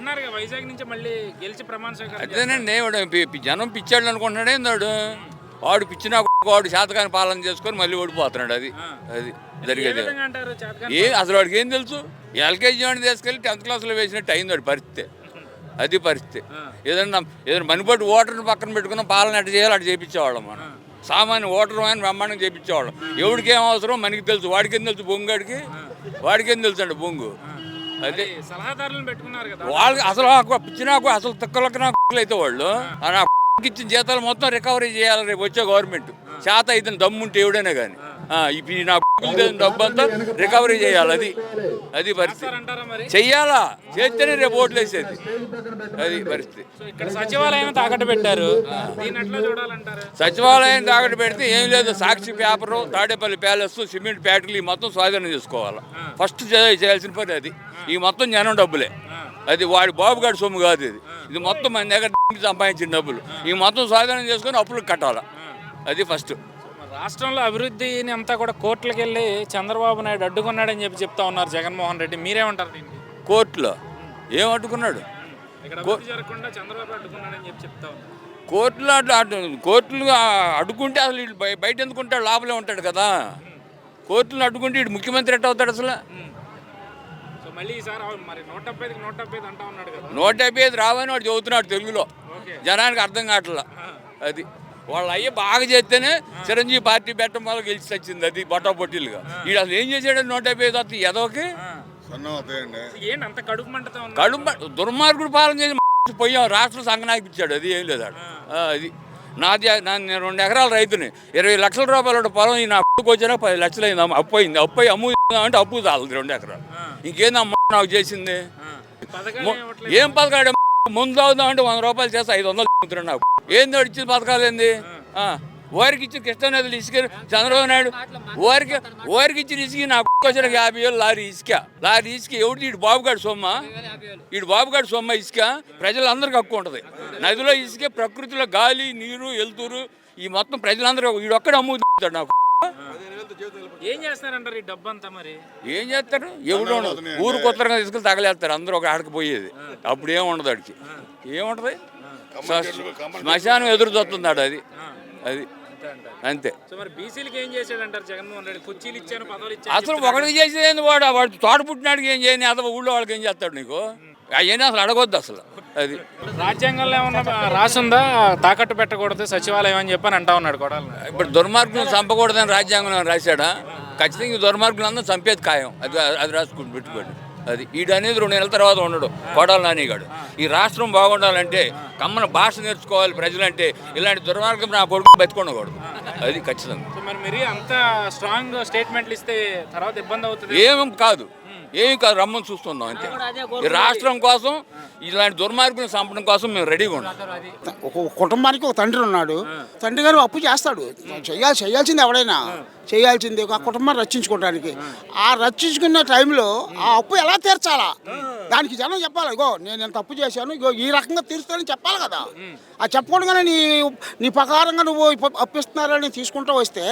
అన్నారుగా వైజాగ్ నుంచి మళ్ళీ గెలిచి ప్రమాణ స్వీకారం అదేనండి వాడు జనం పిచ్చాడు అనుకుంటున్నాడే వాడు వాడు పిచ్చినా వాడు శాతకాన్ని పాలన చేసుకొని మళ్ళీ ఓడిపోతున్నాడు. అది అది జరిగేది. అసలు వాడికి ఏం తెలుసు? ఎల్కేజీ వాడిని తీసుకెళ్ళి 10th క్లాస్లో వేసినట్టు అయింది వాడి పరిస్థితి. అది పరిస్థితి. ఏదన్నా మనిపట్టి ఓటర్ని పక్కన పెట్టుకున్న పాలన ఎట్ట చేయాలి అటు చేయించేవాళ్ళం మనం. సామాన్య ఓటర్ అని బ్రహ్మాండం చేయించేవాళ్ళం. ఎవరికి ఏం అవసరం మనకి తెలుసు. వాడికేం తెలుసు? బొంగాడికి వాడికేం తెలుసు అండి బొంగు. అదే సలహాదారులను పెట్టుకున్నారు కదా వాళ్ళకి అసలు పిచ్చినాకు అసలు తక్కువలకు నాకు అయితే వాళ్ళు ఇచ్చిన జీతాలు మొత్తం రికవరీ చేయాలి రేపు వచ్చే గవర్నమెంట్. చేత అయితే దమ్ముంటే ఎవడైనా కానీ ఇప్పుడు నా డబ్బు అంతా రికవరీ చేయాలి. అది అది పరిస్థితి. చెయ్యాలా? చేస్తేనే రేపు ఓట్లు వేసేది. అది పరిస్థితి. ఇక్కడ సచివాలయం తాకట్టు పెట్టారు. సచివాలయం తాకట్టు పెడితే ఏం లేదు. Sakshi paper, Tadepalli palace, cement factory మొత్తం స్వాధీనం చేసుకోవాలి. ఫస్ట్ చేయాల్సిన పని అది. ఈ మొత్తం జనం డబ్బులే. అది వాడి బాబుగాడి సొమ్ము కాదు. ఇది మొత్తం మన దగ్గర సంపాదించిన డబ్బులు. ఈ మొత్తం స్వాధీనం చేసుకొని అప్పులు కట్టాలి. అది ఫస్ట్. రాష్ట్రంలో అభివృద్ధిని అంతా కూడా కోర్టులకు వెళ్ళి చంద్రబాబు నాయుడు అడ్డుకున్నాడని చెప్తా ఉన్నారు జగన్మోహన్ రెడ్డి. మీరేమంటారు దీనికి? కోర్టులో ఏం అడ్డుకున్నాడు? కోర్టులు అడ్డుకుంటే అసలు వీళ్ళు బయట ఎందుకుంటాడు? లోపలే ఉంటాడు కదా. కోర్టులు అడ్డుకుంటే వీడు ముఖ్యమంత్రి ఎట్ట అవుతాడు అసలు? 175 రావని వాడు చదువుతున్నాడు తెలుగులో. జనానికి అర్థం కావట్లా. అది వాళ్ళు అయ్యే బాగా చేస్తేనే చిరంజీవి పార్టీ పెట్టడం వల్ల గెలిచి వచ్చింది. అది బొట్టా పొట్టిలుగా. వీడు అసలు ఏం చేశాడు? 175 వస్తుంది ఎదోకి. కడుపు దుర్మార్గుడు పాలన చేసి పోయాం. రాష్ట్రం సంఘనాకిచ్చాడు. అది ఏం లేదు. అది నేను 2 ఎకరాల రైతుని. 20 లక్షల రూపాయల పొలం నా వచ్చినా 10 లక్షలు అయింది. అప్పు అయింది. అమ్ము అంటే అప్పు చాలదు 2 ఎకరాలు. ఇంకేందమ్మా నాకు చేసింది? ఏం పథకాలు? ముందు అవుదామంటే 100 రూపాయలు చేస్తే 500 చెబుతున్నాడు నాకు. ఏంది ఇచ్చిన పథకాలు ఏంది? ఓరికి ఇచ్చిన కృష్ణానదులు ఇసుక చంద్రబాబు నాయుడు ఓరికి ఇచ్చిన ఇసుక నాకు వచ్చిన 50,000 లారీ ఇసుక ఎవటి? ఇటు బాబుగాడు సొమ్మ ఇసుక ప్రజలందరికీ హక్కు ఉంటుంది. నదిలో ఇసుక, ప్రకృతిలో గాలి, నీరు, వెలుతురు ఈ మొత్తం ప్రజలందరూ వీడొక్కడే అమ్ముతాడు నాకు. ఏం చేస్తారంటారు ఈ డబ్బంతా? మరి ఏం చేస్తారు? ఎవడో ఊరు కొత్తగా తీసుకెళ్ళి తగలేస్తారు. అందరూ ఒక ఆడకి పోయేది. అప్పుడు ఏముండదు అడికి. ఏముంటది? శ్మశానం ఎదురు చూస్తున్నాడు. అది అది అంతే. అసలు ఒకటికి చేసేది వాడు తోట పుట్టినాడికి ఏం చేయని అసలు ఊళ్ళో వాళ్ళకి ఏం చేస్తాడు నీకు? అవన్నీ అసలు అడగొద్దు అసలు. అది రాజ్యాంగంలో ఏమన్నా రాసిందా తాకట్టు పెట్టకూడదు సచివాలయం అని చెప్పని అంటా ఉన్నాడు కొడాలి. ఇప్పుడు దుర్మార్గులను చంపకూడదని రాజ్యాంగంలో రాశాడా? ఖచ్చితంగా దుర్మార్గులు అందరూ చంపేది ఖాయం. అది రాసుకుని పెట్టుకోండి. అది ఈడు అనేది 2 నెలల తర్వాత ఉండడు కొడాలి నానిగాడు. ఈ రాష్ట్రం బాగుండాలంటే కమ్మన భాష నేర్చుకోవాలి ప్రజలంటే. ఇలాంటి దుర్మార్గం నా కొడుకు బతికొండకూడదు. అది ఖచ్చితంగా. మరి అంత స్ట్రాంగ్ స్టేట్మెంట్లు ఇస్తే తర్వాత ఇబ్బంది అవుతుంది. ఏమేం కాదు రమ్మని చూస్తున్నాం అంతే. ఈ రాష్ట్రం కోసం ఇలాంటి దుర్మార్గులను చంపడం కోసం మేము రెడీగా ఉన్నాం. ఒక కుటుంబానికి ఒక తండ్రి ఉన్నాడు. తండ్రి గారు అప్పు చేస్తాడు. చేయాల్సింది ఎవడైనా చేయాల్సింది ఒక కుటుంబాన్ని రక్షించుకోవడానికి. ఆ రక్షించుకునే టైంలో ఆ అప్పు ఎలా తీర్చాలా దానికి జనం చెప్పాలి. ఇగో నేను తప్పు చేశాను, ఇగో ఈ రకంగా తీరుస్తానని చెప్పాలి కదా. అది చెప్పకుండానే నీ ప్రకారంగా నువ్వు అప్పిస్తున్నారని తీసుకుంటూ వస్తే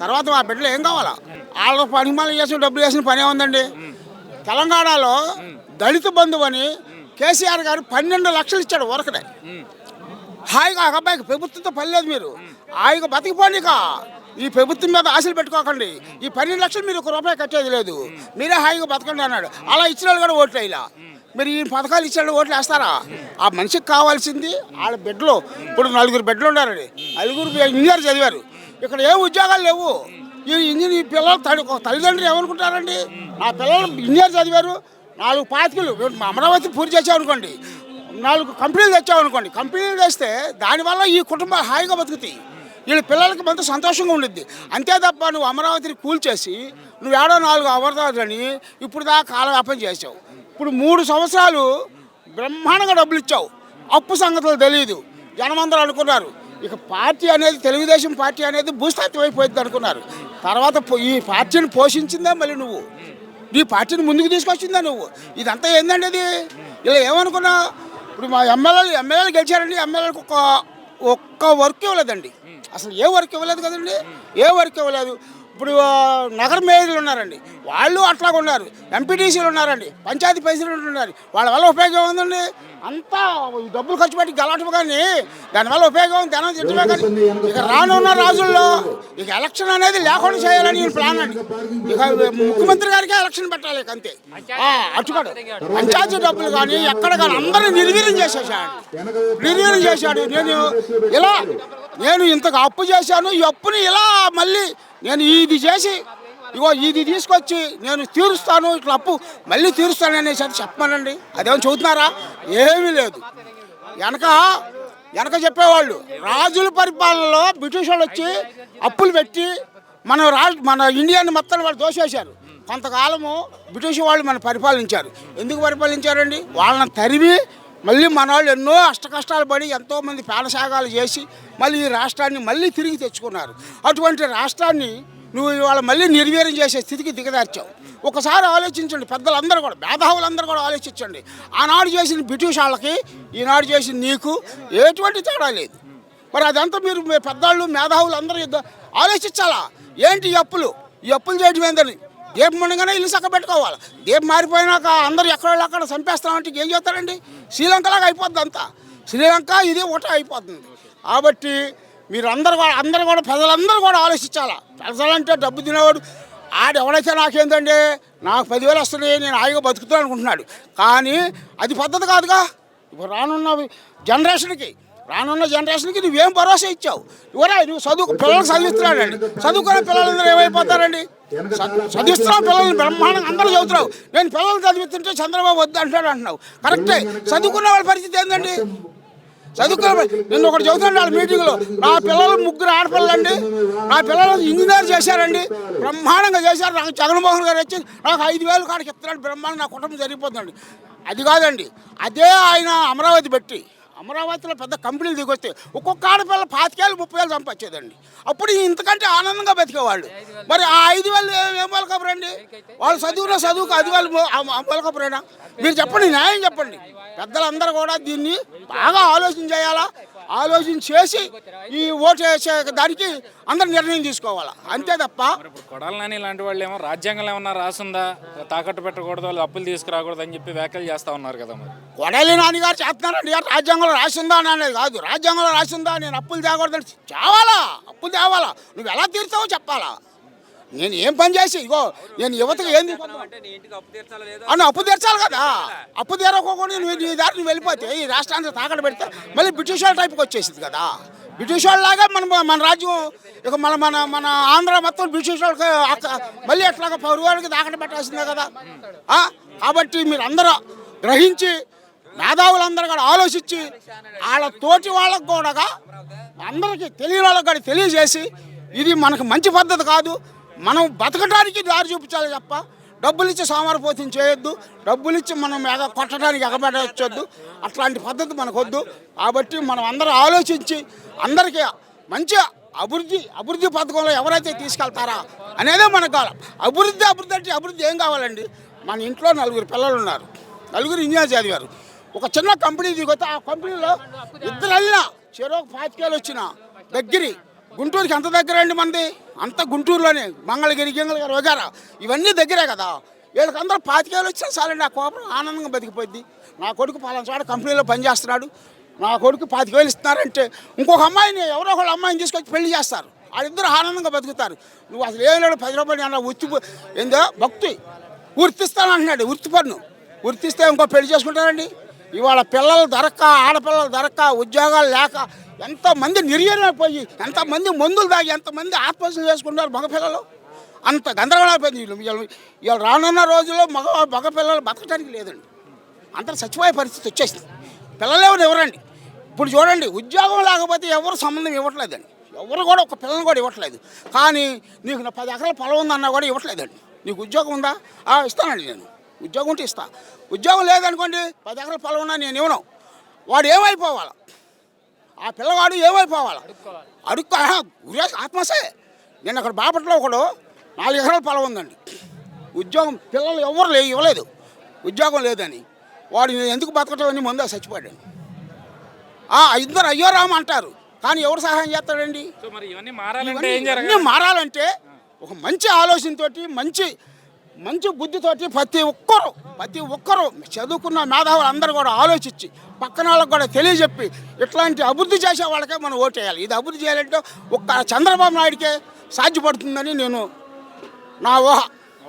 తర్వాత మా బిడ్డలు ఏం కావాలా? వాళ్ళ పనిమాలు చేసిన డబ్బులు వేసిన పని ఏముందండి? తెలంగాణలో దళిత బంధువు అని కేసీఆర్ గారు 12 లక్షలు ఇచ్చాడు ఊరకనే. హాయిగా ఆ అబ్బాయికి ప్రభుత్వంతో పని లేదు. మీరు హాయిగా బతికిపోనిక ఈ ప్రభుత్వం మీద ఆశలు పెట్టుకోకండి. ఈ 12 లక్షలు మీరు 1 రూపాయి కట్టేది లేదు. మీరే హాయిగా బతకండి అన్నాడు. అలా ఇచ్చిన వాళ్ళు కూడా ఓట్లు వేయాల. మీరు ఈ పథకాలు ఇచ్చిన ఓట్లు వేస్తారా? ఆ మనిషికి కావాల్సింది వాళ్ళ బిడ్డలు. ఇప్పుడు 4 బిడ్డలు ఉన్నారండి. 4 ఇంజనీర్ చదివారు. ఇక్కడ ఏ ఉద్యోగాలు లేవు. ఈ పిల్లలు తల్లిదండ్రులు ఏమనుకుంటారండి? నా పిల్లలు ఇంజనీర్ చదివారు, 4 పాతికలు అమరావతి పూర్తి చేసామనుకోండి, 4 కంపెనీలు తెచ్చామనుకోండి. కంపెనీలు తెస్తే దానివల్ల ఈ కుటుంబాలు హాయిగా బతుకుతాయి. వీళ్ళ పిల్లలకి మంత సంతోషంగా ఉండిద్ది. అంతే తప్ప నువ్వు అమరావతిని కూల్చేసి నువ్వు ఏడో 4 అమరావతిని ఇప్పుడు దాకా కాలవ్యాపం చేసావు. ఇప్పుడు 3 సంవత్సరాలు బ్రహ్మాండంగా డబ్బులు ఇచ్చావు. అప్పు సంగతులు తెలియదు. జనమందరూ అనుకున్నారు ఇక పార్టీ అనేది తెలుగుదేశం పార్టీ అనేది భూస్థాపితం అయిపోయింది అనుకున్నారు. తర్వాత ఈ పార్టీని పోషించిందా మళ్ళీ నువ్వు? నీ పార్టీని ముందుకు తీసుకొచ్చిందా నువ్వు? ఇదంతా ఏందండి? అది ఇలా ఏమనుకున్నా? ఇప్పుడు మా ఎమ్మెల్యేలు గెలిచారండి. ఎమ్మెల్యేలకు ఒక్క వర్క్ ఇవ్వలేదండి. అసలు ఏ వర్క్ ఇవ్వలేదు కదండి. ఏ వర్క్ ఇవ్వలేదు. ఇప్పుడు నగర మేయర్లు ఉన్నారండి, వాళ్ళు అట్లాగా ఉన్నారు. ఎంపీటీసీలు ఉన్నారండి, పంచాయతీ ప్రెసిడెంట్లు ఉన్నారు. వాళ్ళ వల్ల ఉపయోగం ఉందండి? అంతా డబ్బులు ఖర్చు పెట్టి గెలవటం, కానీ దానివల్ల ఉపయోగం ధనం తిట్టమే. కానీ ఇక రానున్న రోజుల్లో ఇక ఎలక్షన్ అనేది లేకుండా చేయాలని ప్లాన్ అండి. ఇక ముఖ్యమంత్రి గారికి ఎలక్షన్ పెట్టాలి, ఇక అంతే. అటుకాడు పంచాయతీ డబ్బులు కానీ ఎక్కడ కానీ అందరూ నిర్వీర్యం చేశాడు. నేను ఇంతకు అప్పు చేశాను, ఈ అప్పుని ఇలా మళ్ళీ నేను ఇది చేసి ఇగో ఇది తీసుకొచ్చి నేను తీరుస్తాను, ఇట్లా అప్పు మళ్ళీ తీరుస్తాను అనేసి అది చెప్పమనండి. అదేమో చదువుతున్నారా? ఏమీ లేదు. వెనక చెప్పేవాళ్ళు రాజుల పరిపాలనలో బ్రిటిష్ వాళ్ళు వచ్చి అప్పులు పెట్టి మన ఇండియాని మొత్తం వాళ్ళు దోషేశారు. కొంతకాలము బ్రిటిష్ వాళ్ళు మనం పరిపాలించారు. ఎందుకు పరిపాలించారండి? వాళ్ళని తరిమి మళ్ళీ మన వాళ్ళు ఎన్నో అష్టకష్టాలు పడి ఎంతోమంది పేదసాగాలు చేసి మళ్ళీ ఈ రాష్ట్రాన్ని మళ్ళీ తిరిగి తెచ్చుకున్నారు. అటువంటి రాష్ట్రాన్ని నువ్వు ఇవాళ మళ్ళీ నిర్వీర్యం చేసే స్థితికి దిగదార్చావు. ఒకసారి ఆలోచించండి, పెద్దలందరూ కూడా, మేధావులందరూ కూడా ఆలోచించండి. ఆనాడు చేసిన బ్రిటిష్ వాళ్ళకి ఈనాడు చేసిన నీకు ఎటువంటి తేడా లేదు. మరి అదంతా మీరు పెద్దవాళ్ళు మేధావులు అందరూ ఆలోచించాలా? ఏంటి ఈ అప్పులు చేయడం ఏంటని? దీపం ఉండగానే ఇల్లు చక్క పెట్టుకోవాలి. దీపం మారిపోయినాక అందరూ ఎక్కడ చంపేస్తామంటే ఏం చేస్తారండి? శ్రీలంకలాగా అయిపోద్ది అంతా. శ్రీలంక ఇది ఒకటే అయిపోతుంది. కాబట్టి మీరు అందరూ కూడా ప్రజలందరూ కూడా ఆలోచించాలా. ప్రజలంటే డబ్బు తినేవాడు ఎవడైతే నాకేందండి, నాకు 10,000 వస్తుంది, నేను హాయిగా బతుకుతాను అనుకుంటున్నాడు. కానీ అది పద్ధతి కాదుగా. ఇప్పుడు రానున్న జనరేషన్కి నువ్వేం భరోసా ఇచ్చావు? నువ్వు పిల్లలకు చదివిస్తున్నాడండి. చదువుకునే పిల్లలందరూ ఏమైపోతారండి? చదివిస్తున్నావు పిల్లల్ని బ్రహ్మాండంగా అందరూ చదువుతున్నావు. నేను పిల్లలు చదివిస్తుంటే చంద్రబాబు వద్దు అంటున్నావు. కరెక్టే. చదువుకున్న వాళ్ళ పరిస్థితి ఏంటండి? నిన్న ఒకటి చదువుతున్నాడు వాళ్ళ మీటింగ్లో, నా పిల్లలు 3 ఆడపిల్లలండి, నా పిల్లలు ఇంజనీర్ చేశారండి, బ్రహ్మాండంగా చేశారు. నాకు జగన్మోహన్ గారు వచ్చి నాకు 5,000 కాడికి ఇస్తున్నాడు, బ్రహ్మాండంగా నా కుటుంబం జరిగిపోతుందండి. అది కాదండి. అదే ఆయన అమరావతిలో పెద్ద కంపెనీలు దిగొస్తే ఒక్కొక్క ఆడపిల్ల 25,000 30,000 సంపాదించేదండి. అప్పుడు ఇంతకంటే ఆనందంగా బతికేవాళ్ళు. మరి ఆ 5,000 ఏం మొలకపరండి? వాళ్ళు చదువుకు 5,000 మొలకపరేనా? మీరు చెప్పండి, న్యాయం చెప్పండి. పెద్దలందరూ కూడా దీన్ని బాగా ఆలోచన చేయాలా. ఆలోచన చేసి ఈ ఓటు వేసే దానికి అందరు నిర్ణయం తీసుకోవాలా, అంతే తప్ప. కొడాలి నాని ఇలాంటి వాళ్ళు ఏమో రాజ్యాంగంలో ఏమన్నా రాసిందా, తాకట్టు పెట్టకూడదు, వాళ్ళు అప్పులు తీసుకురాకూడదు అని చెప్పి వ్యాఖ్యలు చేస్తూ ఉన్నారు కదా. మరి కొడాలి నాని గారు చేస్తున్నారండి. రాజ్యాంగంలో రాసిందా అని అనేది కాదు, రాజ్యాంగంలో రాసిందా నేను అప్పులు తేకూడదని అప్పులు తేవాలా. నువ్వు ఎలా తీర్చావో చెప్పాలా. నేను ఏం పని చేసి నేను యువతకు ఏంది అన్న అప్పు తీర్చాలి కదా. అప్పు తీరకోకుండా నీ దారిని వెళ్ళిపోతే ఈ రాష్ట్రాన్ని తాకట్టు పెడితే మళ్ళీ బ్రిటిష్ వాళ్ళ టైప్కి వచ్చేసింది కదా. బ్రిటిష్ వాళ్ళలాగా మన రాజ్యం ఇక మన ఆంధ్ర మొత్తం బ్రిటిష్ వాళ్ళకి మళ్ళీ ఎట్లాగా పౌరువాడికి తాకట్టు పెట్టాల్సిందే కదా. కాబట్టి మీరు అందరూ గ్రహించి మేధావులందరూ కూడా ఆలోచించి వాళ్ళ తోటి వాళ్ళకు కూడా అందరికీ తెలియని వాళ్ళకి కూడా తెలియజేసి ఇది మనకు మంచి పద్ధతి కాదు, మనం బతకడానికి దారి చూపించాలి తప్ప డబ్బులు ఇచ్చి సోమరిపోతం చేయొద్దు, డబ్బులు ఇచ్చి మనం కొట్టడానికి ఎగబెట్టవచ్చొద్దు. అట్లాంటి పద్ధతి మనకు వద్దు. కాబట్టి మనం అందరూ ఆలోచించి అందరికీ మంచి అభివృద్ధి పథకంలో ఎవరైతే తీసుకెళ్తారా అనేదే మనకు కావాలి. అభివృద్ధి అంటే అభివృద్ధి ఏం కావాలండి? మన ఇంట్లో 4 పిల్లలు ఉన్నారు, 4 ఇంజనీర్ చదివారు. ఒక చిన్న కంపెనీ దిగితే ఆ కంపెనీలో 2 వెళ్ళినా చెరోకు 25,000 వచ్చిన దగ్గరి. గుంటూరుకి ఎంత దగ్గర అండి మనది? అంత గుంటూరులోనే మంగళగిరి వగేరా ఇవన్నీ దగ్గరే కదా. వీళ్ళకందరూ 25,000 వచ్చినా చాలండి, ఆ కోపం ఆనందంగా బతికిపోద్ది. నా కొడుకు పలానా చోట కంపెనీలో పనిచేస్తున్నాడు, నా కొడుకు 25,000 ఇస్తున్నారంటే ఇంకొక అమ్మాయిని ఎవరో ఒకళ్ళ అమ్మాయిని తీసుకొచ్చి పెళ్లి చేస్తారు, వాళ్ళిద్దరు ఆనందంగా బతుకుతారు. నువ్వు అసలు ఏం లేడు 10 రూపాయలు అన్న ఏందో భక్తి వృత్తిస్తానంటున్నాడు. వృత్తి పన్ను వృత్తిస్తే ఇంకో పెళ్లి చేసుకుంటారండి. ఇవాళ పిల్లలు దొరక్క, ఆడపిల్లలు దొరక్క, ఉద్యోగాలు లేక ఎంతమంది నిర్వీర్యమైపోయి, ఎంతమంది మందులు తాగి ఎంతమంది ఆత్మహత్య చేసుకుంటారు మగపిల్లలు. అంత గందరగోళం అయిపోయింది. ఇవాళ రానున్న రోజుల్లో మగపిల్లలు బతకడానికి లేదండి, అందరూ చచ్చిపోయే పరిస్థితి వచ్చేసింది. పిల్లలు ఎవరండి? ఇప్పుడు చూడండి, ఉద్యోగం లేకపోతే ఎవరు సంబంధం ఇవ్వట్లేదండి, ఎవరు కూడా ఒక పిల్లలు కూడా ఇవ్వట్లేదు. కానీ నీకు 10 ఎకరాల పొలం ఉందన్నా కూడా ఇవ్వట్లేదండి. నీకు ఉద్యోగం ఉందా? ఇస్తానండి, నేను ఉద్యోగం ఉంటే ఇస్తా. ఉద్యోగం లేదనుకోండి, 10 ఎకరాల పొలం ఉన్నా నేను ఇవ్వను. వాడు ఏమైపోవాలి? ఆ పిల్లవాడు ఏమైపోవాలి? గురేసి ఆత్మసే. నేను అక్కడ బాపట్లో ఒకడు 4 ఎకరాల పొలం ఉందండి, ఉద్యోగం పిల్లలు ఎవరు ఇవ్వలేదు, ఉద్యోగం లేదని. వాడు ఎందుకు బతకటం అని ముందు చచ్చిపోయాడు. ఇద్దరు అయ్యో రామ అంటారు, కానీ ఎవరు సహాయం చేస్తాడండి? ఇవన్నీ మారాలంటే ఒక మంచి ఆలోచనతోటి మంచి బుద్ధితోటి ప్రతి ఒక్కరు చదువుకున్న మేధావులు అందరూ కూడా ఆలోచించి పక్కన వాళ్ళకి కూడా తెలియజెప్పి ఇట్లాంటి అభివృద్ధి చేసే వాళ్ళకే మనం ఓటేయాలి. ఇది అభివృద్ధి చేయాలంటే ఒక్క చంద్రబాబు నాయుడికే సాధ్యపడుతుందని నా ఊహ.